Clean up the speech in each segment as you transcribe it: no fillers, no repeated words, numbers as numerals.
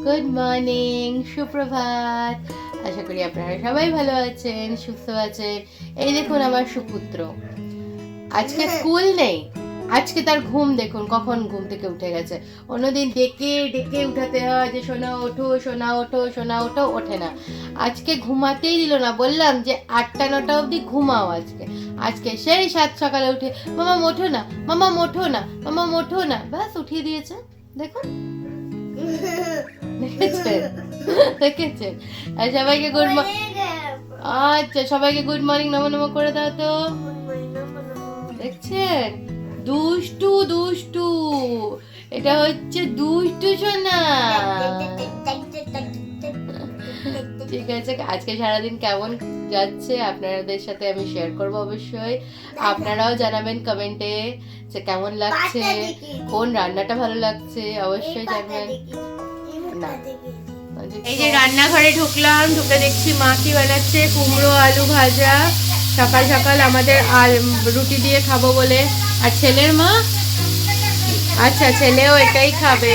Good morning, সুপ্রভাত। আশা করি আপনারা সবাই ভালো আছেন, সুস্থ আছেন। এই দেখুন আমার সুপুত্র, আজকে স্কুল নেই, আজকে তার ঘুম দেখুন কখন ঘুম থেকে উঠে গেছে। অন্যদিন ডেকে ডেকে উঠাতে হয় যে সোনা ওঠো, সোনা ওঠো, সোনা ওঠো, ওঠে না। আজকে ঘুমাতেই দিল না, বললাম যে 8টা-9টা অবধি ঘুমাও। আজকে সেই 7 সকালে উঠে মামা ওঠো না, মামা ওঠো না, মামা ওঠো না, ব্যাস উঠিয়ে দিয়েছে। দেখুন, দেখেছেন দেখেছেন। আর সবাইকে গুড মর্নিং, আচ্ছা সবাইকে গুড মর্নিং নমো নমো করে দাও তো। দেখছেন, দুষ্টু দুষ্টু, এটা হচ্ছে দুষ্টু সোনা। ঠিক আছে, আজকে সারাদিন কেমন যাচ্ছে আপনাদের সাথে আমি শেয়ার করব অবশ্যই। আপনারাও জানাবেন কমেন্টে যে কেমন লাগছে, কোন রান্নাটা ভালো লাগছে অবশ্যই জানাবেন। না, এই যে রান্নাঘরে ঢুকলাম, ঢুকে দেখছি মা কি বানাচ্ছে, কুমড়ো আলু ভাজা। সকাল সকাল আমাদের রুটি দিয়ে খাবো বলে। আর ছেলের মা, আচ্ছা ছেলেও এটাই খাবে,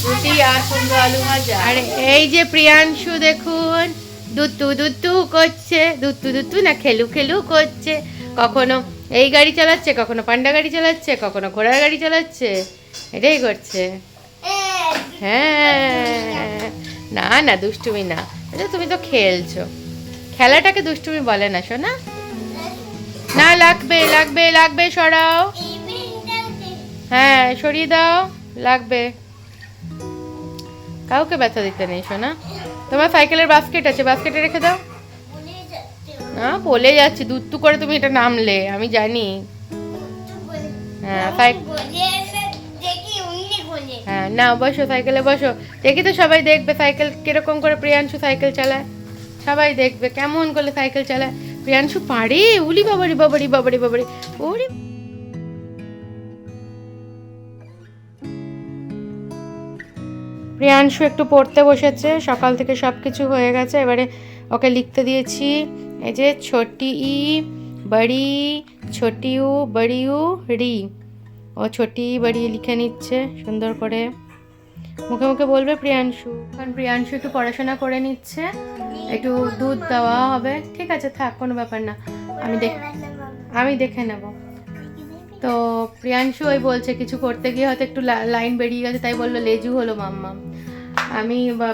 রুটি আর কুমড়ো আলু ভাজা। আর এই যে প্রিয়াংশু দেখুন, দুত্তু দুত্তু করছে, দুত্তু দুত্তু না খেলু খেলু করছে। কখনো এই গাড়ি চালাচ্ছে, কখনো পান্ডা গাড়ি চালাচ্ছে, কখনো ঘোড়ার গাড়ি চালাচ্ছে, এটাই করছে। হ্যাঁ, না না দুষ্টুমি না, এটা তুমি তো খেলছো, খেলাটাকে দুষ্টুমি বলে না সোনা। না লাগবে লাগবে লাগবে, সরাও, হ্যাঁ সরিয়ে দাও, লাগবে। কাউকে ব্যথা দিতে নেই সোনা। তোমার সাইকেলের বাস্কেট আছে, বাস্কেটে রেখে দাও। না বলে যাচ্ছি, দুত্তু করে তুমি এটা নামলে, আমি জানি। হ্যাঁ হ্যাঁ, না বসো, সাইকেলে বসো, দেখি তো সবাই দেখবে সাইকেল কিরকম করে প্রিয়াংশু সাইকেল চালায়। সবাই দেখবে কেমন করে সাইকেল চালায়। প্রিয়াংশু পারে, উলি বাবারি বাবারি বাবারি বাবারি, ওরে। প্রিয়াংশু একটু পড়তে বসেছে, সকাল থেকে সব কিছু হয়ে গেছে, এবারে ওকে লিখতে দিয়েছি। এই যে ছোটি ই বড়ি, ছোটি উ বড়ি উ রি, ও ছোটি বড়ি লিখে নিচ্ছে সুন্দর করে, মুখে মুখে বলবে প্রিয়াংশু। কারণ প্রিয়াংশু একটু পড়াশোনা করে নিচ্ছে, একটু দুধ দেওয়া হবে। ঠিক আছে থাক, কোনো ব্যাপার না, আমি দেখে নেব। তো প্রিয়াংশু ওই বলছে কিছু করতে গিয়ে হয়তো একটু লাইন বেরিয়ে গেছে, তাই বললো লেজু হলো মাম্মা।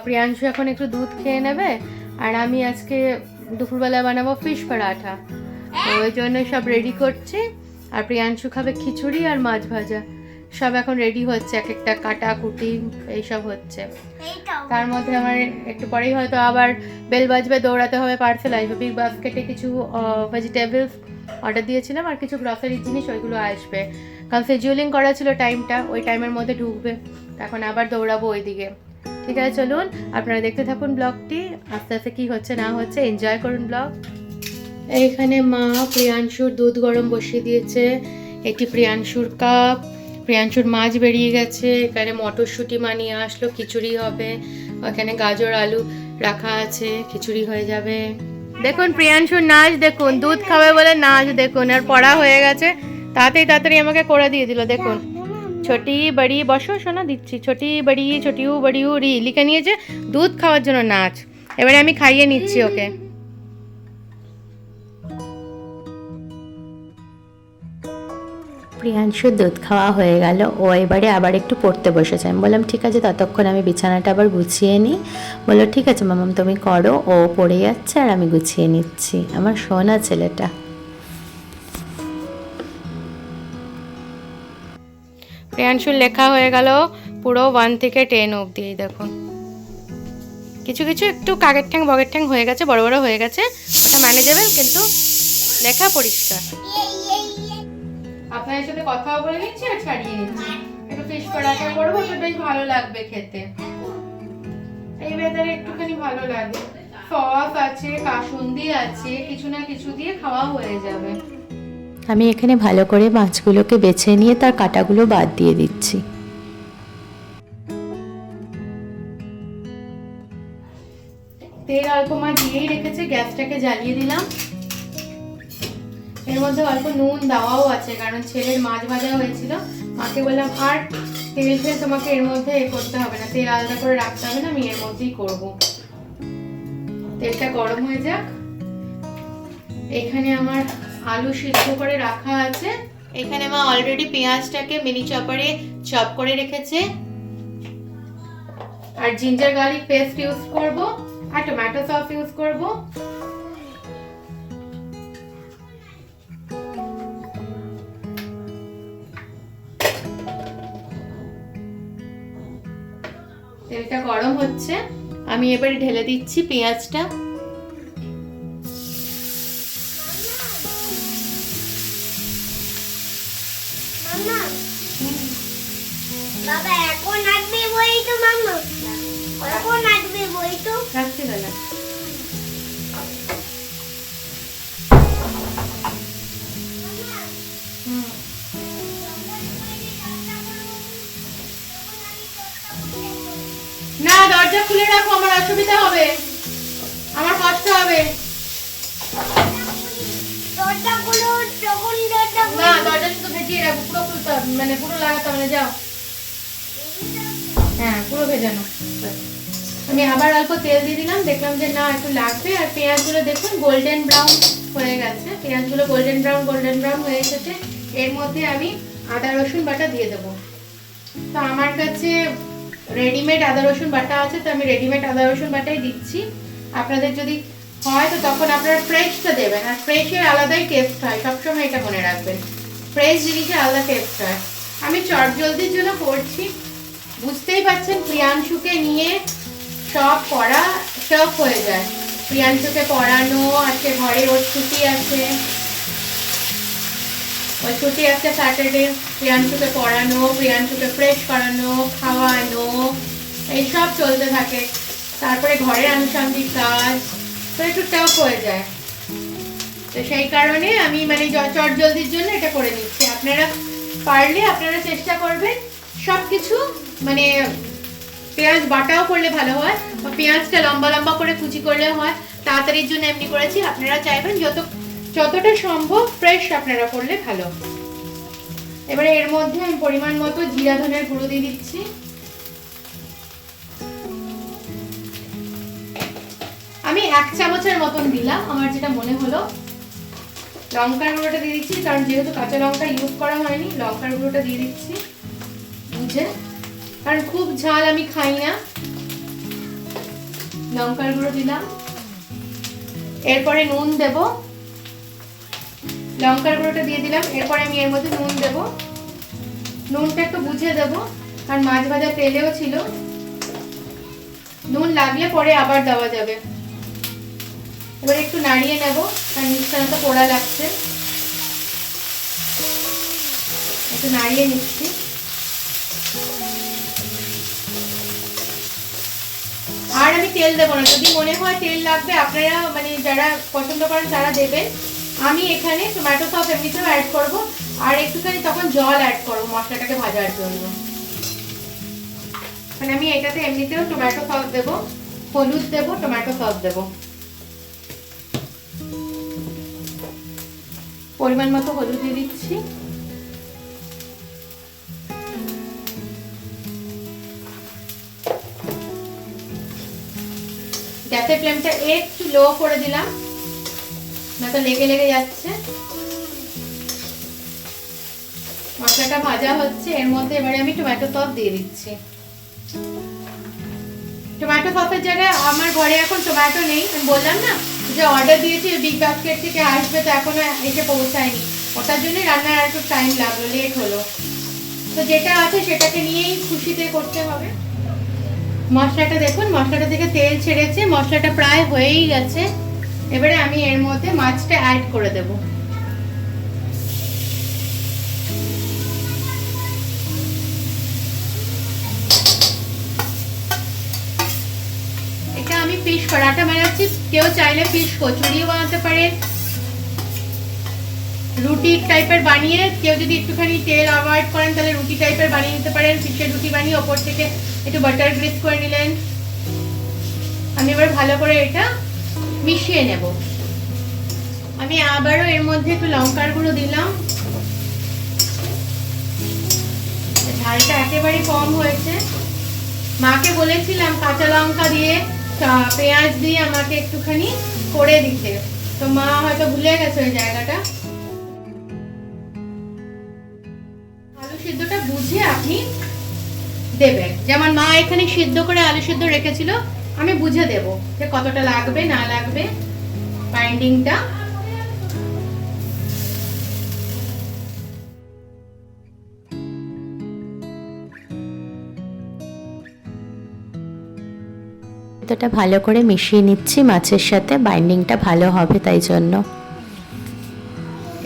প্রিয়াংশু এখন একটু দুধ খেয়ে নেবে, আর আমি আজকে দুপুরবেলা বানাবো ফিশ পরাঠা, তো ওই জন্য সব রেডি করছি। আর প্রিয়াংশু খাবে খিচুড়ি আর মাছ ভাজা, সব এখন রেডি হচ্ছে, এক একটা কাটা কুটি এইসব হচ্ছে। তার মধ্যে আমার একটু পরেই হয়তো আবার বেল বাজবে, দৌড়াতে হবে, পার্সেল আসবে। বিগ বাস্কেটে কিছু ভেজিটেবলস অর্ডার দিয়েছিলাম, আর কিছু গ্রসারির জিনিস, ওইগুলো আসবে। কারণ শিডিউলিং করা ছিল টাইমটা, ওই টাইমের মধ্যে ঢুকবে, এখন আবার দৌড়াবো ওইদিকে। ঠিক আছে চলুন, আপনারা দেখতে থাকুন ব্লগটি, আস্তে আস্তে কী হচ্ছে না হচ্ছে এনজয় করুন ব্লগ। এইখানে মা প্রিয়াংশুর দুধ গরম বসিয়ে দিয়েছে, এটি প্রিয়াংশুর কাপ। প্রিয়াংশুর মাছ বেরিয়ে গেছে, এখানে মটরশুঁটি মানিয়ে আসলো, খিচুড়ি হবে। ওখানে গাজর আলু রাখা আছে, খিচুড়ি হয়ে যাবে। দেখুন প্রিয়াংশুর নাচ দেখুন, দুধ খাবে বলে নাচ দেখুন, আর পড়া হয়ে গেছে, তাড়াতাড়ি তাড়াতাড়ি আমাকে করে দিয়ে দিল। দেখুন ছোটি বড়ি, বসো শোনা দিচ্ছি, ছোটি বড়ি ছোটিউ বড়িউ রি লিখে নিয়েছে, দুধ খাওয়ার জন্য নাচ। এবারে আমি খাইয়ে নিচ্ছি ওকে। প্রিয়াংশুর দুধ খাওয়া হয়ে গেল, ও এবারে আবার একটু পড়তে বসেছে। আমি বললাম ঠিক আছে, ততক্ষণ আমি বিছানাটা আবার গুছিয়ে নিই। বললো ঠিক আছে মামাম তুমি করো, ও পড়ে যাচ্ছে আর আমি গুছিয়ে নিচ্ছি। আমার সোনা ছেলেটা। প্রিয়াংশুর লেখা হয়ে গেল পুরো 1 থেকে 10 অবধি। দেখুন কিছু কিছু একটু কাকের ঠ্যাং বগের ঠ্যাং হয়ে গেছে, বড় বড় হয়ে গেছে, ওটা ম্যানেজেবল, কিন্তু লেখা পরিষ্কার। আপনাদের সাথে কথাও বলে নিচ্ছি আর ছাড়িয়ে নিচ্ছি। একটু ফিশ পরাঠা করবো, তো বেশ ভালো লাগবে খেতে, এই ওয়েদারে একটুখানি ভালো লাগে। সস আছে, কাসুন্দি আছে, কিছু না কিছু দিয়ে খাওয়া হয়ে যাবে। আমি এখানে ভালো করে মাছগুলোকে বেছে নিয়ে তার কাঁটাগুলো বাদ দিয়ে দিচ্ছি। তেল অল্প মা দিয়েই রেখেছে, গ্যাসটাকে জ্বালিয়ে দিলাম। এর মধ্যে অল্প নুন দেওয়াও আছে, কারণ ছেলের মাছ ভাজা হয়েছিল, মাকে বললাম আর তেল তোমাকে এর মধ্যে করতে হবে না, তেল আলাদা করে রাখতে হবে না, আমি এর মধ্যেই করব। তেলটা গরম হয়ে যাক। এখানে আমার আলু সিদ্ধ করে রাখা আছে। এখানে মা অলরেডি পেঁয়াজটাকে মিনি চপারে চপ করে রেখেছে, আর জিঞ্জার গার্লিক পেস্ট ইউজ করব, আর টমেটো সস ইউজ করব। তেলটা গরম হচ্ছে, আমি এবারে ঢেলে দিচ্ছি পেঁয়াজটা। বাবা এখন আসবে বই তো মাম্মা, এখন আসবে বই তো রাখছি দাদা। না, দরজা খুলে রাখো, আমার অসুবিধা হবে, আমার কষ্ট হবে। দরজা খুলো, যখন দরজা না, দরজা শুধু ভেজিয়ে রাখো, পুরো খুলতে হবে, মানে পুরো লাগাতে হবে না। যাও, হ্যাঁ পুরো ভেজানো। আমি আবার অল্প তেল দিয়ে দিলাম, দেখলাম যে না একটু লাগবে। আর পেঁয়াজগুলো দেখুন গোল্ডেন ব্রাউন হয়ে গেছে, পেঁয়াজগুলো গোল্ডেন ব্রাউন হয়ে এসেছে। এর মধ্যে আমি আদা রসুন বাটা দিয়ে দেবো। তো আমার কাছে রেডিমেড আদা রসুন বাটা আছে, তো আমি রেডিমেড আদা রসুন বাটাই দিচ্ছি। আপনাদের যদি হয় তো তখন আপনারা ফ্রেশটা দেবেন, আর ফ্রেশের আলাদাই টেস্ট হয়, সবসময় এটা মনে রাখবেন, ফ্রেশ জিনিসের আলাদা টেস্ট হয়। আমি চটজলদির জন্য করছি, বুঝতেই পারছেন প্রিয়াংশুকে নিয়ে সব করা সব হয়ে যায়। প্রিয়াংশুকে পড়ানো আছে, ঘরে ওর ছুটি আছে, ওর ছুটি আছে স্যাটারডে। প্রিয়াংশুকে পড়ানো, প্রিয়াংশুকে ফ্রেশ করানো, খাওয়ানো, এইসব চলতে থাকে। তারপরে ঘরের আনুষঙ্গিক কাজ, তো একটু টাফ হয়ে যায়। তো সেই কারণে আমি মানে চটজলদির জন্য এটা করে নিচ্ছি। আপনারা পারলে আপনারা চেষ্টা করবেন সব কিছু মানে পেঁয়াজ বাটাও করলে ভালো হয়, বা পেঁয়াজটা লম্বা লম্বা করে কুচি করলে হয়, তাড়াতাড়ির জন্য এমনি করেছি। আপনারা চাইবেন যতটা সম্ভব ফ্রেশ আপনারা করলে ভালো। এবারে এর মধ্যে আমি পরিমাণ মতো জিরা ধনের গুঁড়ো দিয়ে দিচ্ছি। আমি 1 চামচের মতন দিলাম, আমার যেটা মনে হলো। লঙ্কার গুঁড়োটা দিয়ে দিচ্ছি, কারণ যেহেতু কাঁচা লঙ্কা ইউজ করা হয়নি, লঙ্কার গুঁড়োটা দিয়ে দিচ্ছি বুঝে, কারণ খুব ঝাল আমি খাই না। লঙ্কার গুঁড়ো দিলাম, এরপরে নুন দেব। লঙ্কার গুঁড়োটা দিয়ে দিলাম, এরপরে আমি এর মধ্যে নুন দেব। নুনটা একটু বুঝে দেব, কারণ মাছ ভাজা তেলেও ছিল, নুন লাগলে পরে আবার দেওয়া যাবে। এবার একটু নাড়িয়ে নেব, কারণ মিষ্টাটা পোড়া লাগছে, একটু নাড়িয়ে নিচ্ছি। আর আমি তেল দেবো না, যদি মনে হয় তেল লাগবে আপনারা মানে যারা পছন্দ করেন তারা দেবেন। আমি এখানে টমেটো সস এমনিতেও অ্যাড করব, আর একটুখানি তখন জল অ্যাড করবো মশলাটাকে ভাজার জন্য। মানে আমি এটাতে এমনিতেও টমেটো সস দেবো, হলুদ দেবো, টমেটো সস দেবো, পরিমাণ মতো হলুদ দিয়ে দিচ্ছি। গ্যাসের ফ্লেমটা একটু লো করে দিলাম, না তো লেগে লেগে যাচ্ছে। মশলাটা ভাজা হচ্ছে, এর মধ্যে এবারে আমি টমেটো সস দিয়ে দিচ্ছি। টমেটো সসের জায়গায় আমার ঘরে এখন টমেটো নেই, আমি বললাম না যে অর্ডার দিয়েছি বিগ বাস্কেট থেকে আসবে, তো এখনো এসে পৌঁছায়নি, ওটার জন্যই রান্নার আর একটু টাইম লাগলো, লেট হলো। তো যেটা আছে সেটাকে নিয়েই খুশিতে করতে হবে। মশলাটা দেখুন, মশলাটা থেকে তেল ছেড়েছে, মশলাটা প্রায় হয়েই গেছে। এবারে আমি এর মধ্যে মাছটা অ্যাড করে দেব। এটা আমি ফিশ পরাঠা বানাচ্ছি, কেউ চাইলে ফিশ কচুরিও বানাতে পারেন, রুটি টাইপের বানিয়ে, কেউ যদি একটুখানি তেল অ্যাভয়েড করেন তাহলে রুটি টাইপের বানিয়ে নিতে পারেন। ফিশের রুটি বানিয়ে ওপর থেকে একটু বাটার গ্রিস করে নিলেন। আমি এবার ভালো করে এটা মিশিয়ে নেব। আমি আবারও এর মধ্যে একটু লঙ্কার গুঁড়ো দিলাম, ঝালটা একেবারে কম হয়েছে। মাকে বলেছিলাম কাঁচা লঙ্কা দিয়ে পেঁয়াজ দিয়ে আমাকে একটুখানি করে দিতে, তো মা হয়তো ভুলে গেছে ওই জায়গাটা। আলু সিদ্ধটা বুঝে আপনি দেবেন, যেমন মা এখানে সিদ্ধ করে আলু সিদ্ধ রেখেছিল, আমি বুঝে দেব যে কতটা লাগবে না লাগবে বাইন্ডিংটা। এটা ভালো করে মিশিয়ে নিচ্ছি মাছের সাথে, বাইন্ডিংটা ভালো হবে তাই জন্য।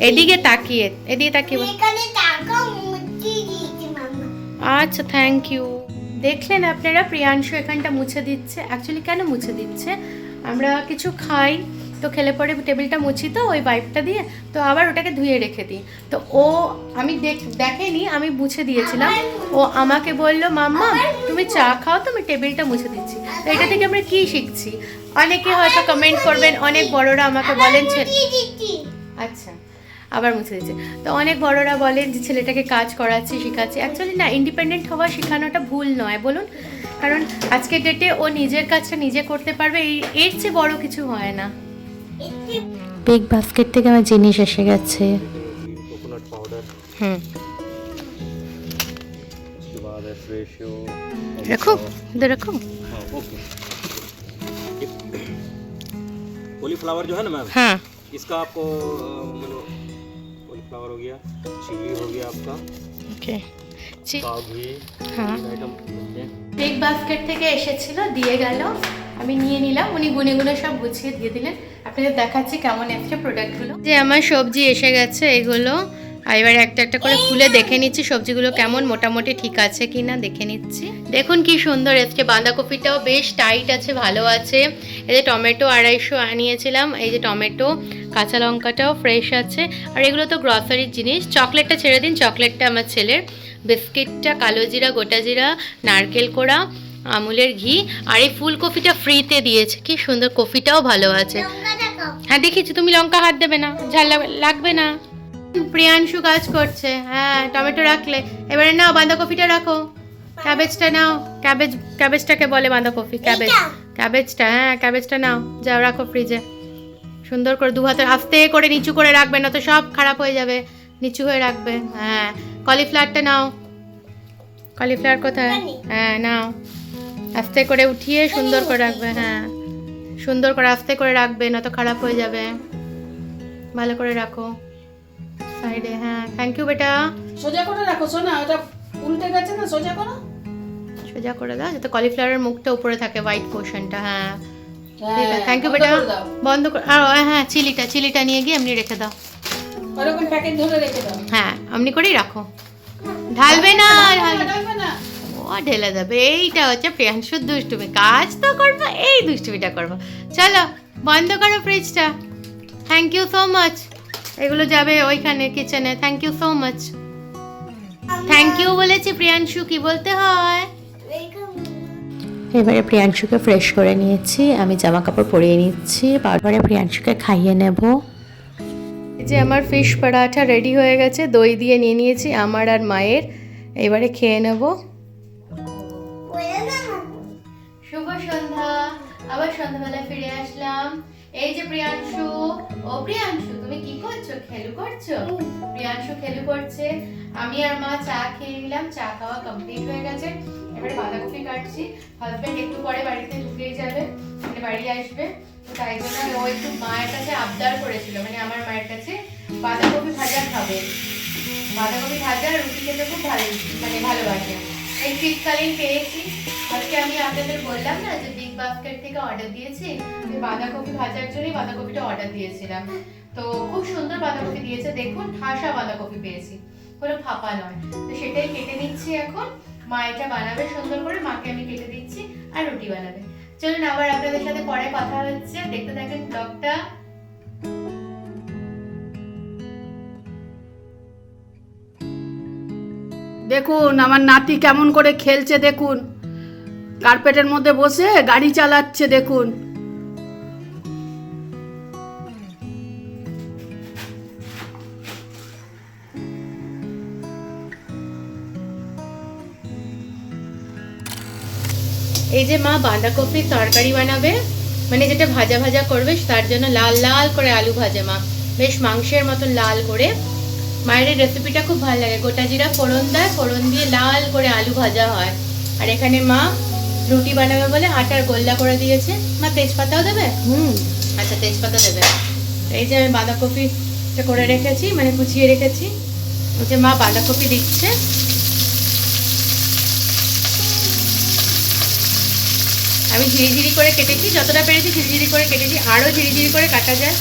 এদিকে তাকিয়ে বল। এখানে টাকা মুচি দিয়েছি মাম্মা। আচ্ছা, থ্যাংক ইউ। দেখলেন আপনারা, প্রিয়াংশু এখানটা মুছে দিচ্ছে। অ্যাকচুয়ালি কেন মুছে দিচ্ছে, আমরা কিছু খাই তো খেলে পরে টেবিলটা মুছি তো ওই পাইপটা দিয়ে, তো আবার ওটাকে ধুয়ে রেখে দিই। তো ও আমি দেখেনি, আমি মুছে দিয়েছিলাম। ও আমাকে বলল মাম্মা তুমি চা খাও, তো আমি টেবিলটা মুছে দিচ্ছি। তো এটা থেকে আমরা কি শিখছি? অনেকে হয়তো কমেন্ট করবেন, অনেক বড়রা আমাকে বলেন আচ্ছা আবার মুছে দিচ্ছে। তো অনেক বড়রা বলেন যে ছেলেটাকে কাজ করাচ্ছি, শেখাচ্ছি। অ্যাকচুয়ালি না, ইন্ডিপেন্ডেন্ট হওয়া শেখানোটা ভুল নয় বলুন, কারণ আজকের ডেটে ও নিজের কাজটা নিজে করতে পারবে, এর চেয়ে বড় কিছু হয় না। বিগ বাস্কেট থেকে আমার জিনিস এসে গেছে। कोकोनट पाउडर, उसके बाद है फ्रेशो। রাখো, इधर रखो। हाँ ओके। कॉलीफ्लावर जो है ना मैम, हाँ इसका आपको मतलब कॉलीफ्लावर हो गया, चिली हो गया आपका, ओके। पाव घी, हाँ आइटम ओके। বিগ বাস্কেট থেকে এসেছিল, দিয়ে গেল, আমি নিয়ে নিলাম। উনি গুনে গুনে সব গুছিয়ে দিয়ে দিলেন। আপনাদের দেখাচ্ছি কেমন এসছে প্রোডাক্টগুলো। যে আমার সবজি এসে গেছে এগুলো, আর এবার একটা একটা করে খুলে দেখে নিচ্ছি সবজিগুলো কেমন, মোটামুটি ঠিক আছে কি না দেখে নিচ্ছি। দেখুন কি সুন্দর এসছে, বাঁধাকপিটাও বেশ টাইট আছে, ভালো আছে। এই যে টমেটো 250 আনিয়েছিলাম, এই যে টমেটো, কাঁচা লঙ্কাটাও ফ্রেশ আছে। আর এগুলো তো গ্রসারির জিনিস। চকলেটটা ছেড়ে দিন, চকলেটটা আমার ছেলের। বিস্কিটটা কালো জিরা, গোটা জিরা, নারকেল কোড়া, আমুলের ঘি, আর এই ফুলকপিটা ফ্রিতে দিয়েছে, কি সুন্দর। কফিটাও ভালো আছে। হ্যাঁ দেখেছি, তুমি লঙ্কা হাত দেবে না, ঝাল লাগবে না। প্রিয়াংশু কাজ করছে। হ্যাঁ টমেটো রাখলে, এবারে নাও বাঁধাকপিটা রাখো, ক্যাবেজটা নাও। ক্যাবেজটাকে বলে বাঁধাকপি, ক্যাবেজটা। হ্যাঁ ক্যাবেজটা নাও, যাও রাখো ফ্রিজে। সুন্দর করে দু হাতে আস্তে করে নিচু করে রাখবে, না তো সব খারাপ হয়ে যাবে, নিচু হয়ে রাখবে। হ্যাঁ কলিফ্লাওয়ারটা নাও। কলিফ্লাওয়ার কোথায়? হ্যাঁ নাও, আস্তে করে উঠিয়ে সুন্দর করে রাখবে। হ্যাঁ সুন্দর করে আস্তে করে রাখবে, না তো খারাপ হয়ে যাবে। ভালো করে রাখো সাইডে। হ্যাঁ থ্যাংক ইউ বেটা। সোজা করে রাখো সোনা, ওটা উল্টে গেছে না, সোজা করো। সোজা করে দাও যাতে কলিফ্লাওয়ারের মুখটা উপরে থাকে, হোয়াইট পোর্শনটা। হ্যাঁ থ্যাংক ইউ বেটা। বন্ধ করে। আর হ্যাঁ চিলিটা নিয়ে গিয়ে এমনি রেখে দাও। ওরকম প্যাকেট ধরে রেখে দাও। হ্যাঁ এমনি করেই রাখো, ঢালবে না। ঢালবে না। ও ঢেলে যাবে। এইটা হচ্ছে প্রিয়াংশুর দুষ্টুমি, কাজ তো করবো, এই দুষ্টুমিটা করবো। চলো বন্ধ করো ফ্রিজটা। Thank you so much. এগুলো যাবে ওইখানে কিচেনে। Thank you so much. Thank you বলেছি প্রিয়াংশু, কি বলতে হয়? এবারে প্রিয়াংশুকে ফ্রেশ করে নিয়েছি, আমি জামা কাপড় পরিয়ে নিচ্ছি, তারপরে প্রিয়াংশুকে খাইয়ে নেব। এই যে আমার ফিশ পরাঠা রেডি হয়ে গেছে, দই দিয়ে নিয়ে নিয়েছি আমার আর মায়ের। এবারে খেয়ে নেব। শুভ সন্ধ্যা, আবার সন্ধ্যাবেলায় ফিরে আসলাম। এই যে প্রিয়াংশু, ও প্রিয়াংশু তুমি কি করছো? খেলু করছো? প্রিয়াংশু খেলু করছে, আমি আর মা চা খেয়ে নিলাম। চা খাওয়া কমপ্লিট হয়ে গেছে। এবারে বাঁধাকপি কাটছি। হাজবেন্ড একটু পরে বাড়িতে ঢুকেই যাবে, মানে বাড়ি আসবে, তো তাই জন্য ও একটু মায়ের কাছে আবদার করেছিল, মানে আমার মায়ের কাছে বাঁধাকপি ভাজা খাবে। বাঁধাকপি ভাজা আর রুটি খেতে খুব ভালোবাসে। এই শীতকালীন পেয়েছি। আজকে আমি আপনাদের বললাম না যে বিগ বাস্কেট থেকে অর্ডার দিয়েছি, বাঁধাকপি ভাজার জন্যই বাঁধাকপিটা অর্ডার দিয়েছিলাম। তো খুব সুন্দর বাঁধাকপি দিয়েছে, দেখুন ঠাসা বাঁধাকপি পেয়েছি, কোনো ফাঁপা নয়। তো সেটাই কেটে নিচ্ছি এখন। মা এটা বানাবে সুন্দর করে, মাকে আমি কেটে দিচ্ছি, আর রুটি বানাবে। চলুন আবার আপনাদের সাথে পরে কথা হচ্ছে, দেখতে থাকেন ব্লগটা। দেখুন আমার নাতি কেমন করে খেলছে, দেখুন কার্পেটের মধ্যে বসে গাড়ি চালাচ্ছে, দেখুন। এই যে মা বাঁধাকপির তরকারি বানাবে, মানে যেটা ভাজা ভাজা করবে, তার জন্য লাল লাল করে আলু ভাজে মা, বেশ মাংসের মতন লাল করে। মায়ের এই রেসিপিটা খুব ভালো লাগে, গোটা জিরা ফোড়ন দেয়, ফোড়ন দিয়ে লাল করে আলু ভাজা হয়। আর এখানে মা রুটি বানাবে বলে আটার গোল্লা করে দিয়েছে। মা তেজপাতাও দেবে? আচ্ছা, তেজপাতা দেবে। এই যে আমি বাঁধাকপিটা করে রেখেছি, মানে কুচিয়ে রেখেছি। এই যে মা বাঁধাকপি দিচ্ছে। আমি ঝিরিঝিরি করে কেটেছি, যতটা পেরেছি ঝিরিঝিরি করে কেটেছি, আরও ঝিরিঝিরি করে কাটা যায়।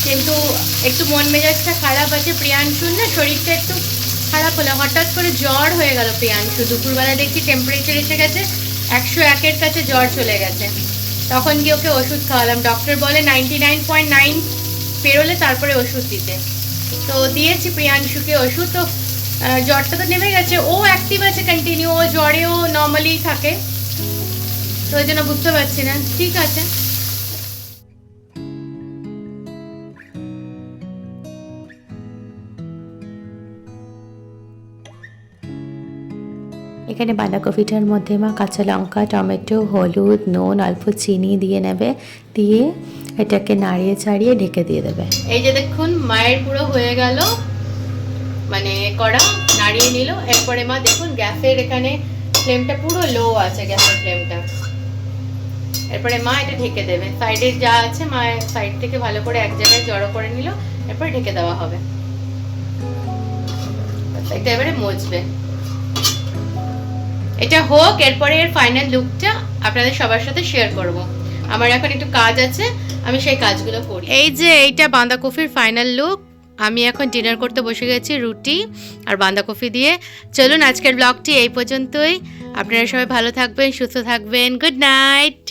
কিন্তু একটু মন মেজাজটা খারাপ আছে প্রিয়াংশুর, না শরীরটা একটু খারাপ হলো, হঠাৎ করে জ্বর হয়ে গেল প্রিয়াংশু। দুপুরবেলা দেখছি টেম্পারেচার এসে গেছে 101-এর কাছে, জ্বর চলে গেছে। তখন গিয়ে ওকে ওষুধ খাওয়ালাম, ডক্টর বলে 99.9 পেরোলে তারপরে ওষুধ দিতে। তো দিয়েছি প্রিয়াংশুকে ওষুধ। তো জ্বরটা তো নেমে গেছে, ও অ্যাক্টিভ আছে কন্টিনিউ, ও জ্বরেও নর্মালি থাকে, তো ওই জন্য বুঝতে পারছি না। ঠিক আছে। এখানে বাঁধাকপিটার মধ্যে মা কাঁচা লঙ্কা, টমেটো, হলুদ, নুন, অল্প চিনি দিয়ে নেবে, দিয়ে এটাকে নাড়িয়ে চাড়িয়ে ঢেকে দিয়ে দেবে। এই যে দেখুন মায়ের পুরো হয়ে গেল, মানে কড়া নাড়িয়ে নিল। এরপরে মা দেখুন গ্যাসের এখানে ফ্লেমটা পুরো লো আছে, গ্যাসের ফ্লেমটা। এরপরে মা এটা ঢেকে দেবে, সাইডের যা আছে মা সাইড থেকে ভালো করে এক জায়গায় জড়ো করে নিল, এরপরে ঢেকে দেওয়া হবে। এটা এবারে মুছবে। এটা হোক, এরপরে এর ফাইনাল লুকটা আপনাদের সবার সাথে শেয়ার করব। আমার এখন একটু কাজ আছে, আমি সেই কাজগুলো করি। এই যে এইটা বাঁধাকপির ফাইনাল লুক। আমি এখন ডিনার করতে বসে গেছি রুটি আর বাঁধাকপি দিয়ে। চলুন আজকের ব্লগটি এই পর্যন্তই। আপনারা সবাই ভালো থাকবেন, সুস্থ থাকবেন। Good night.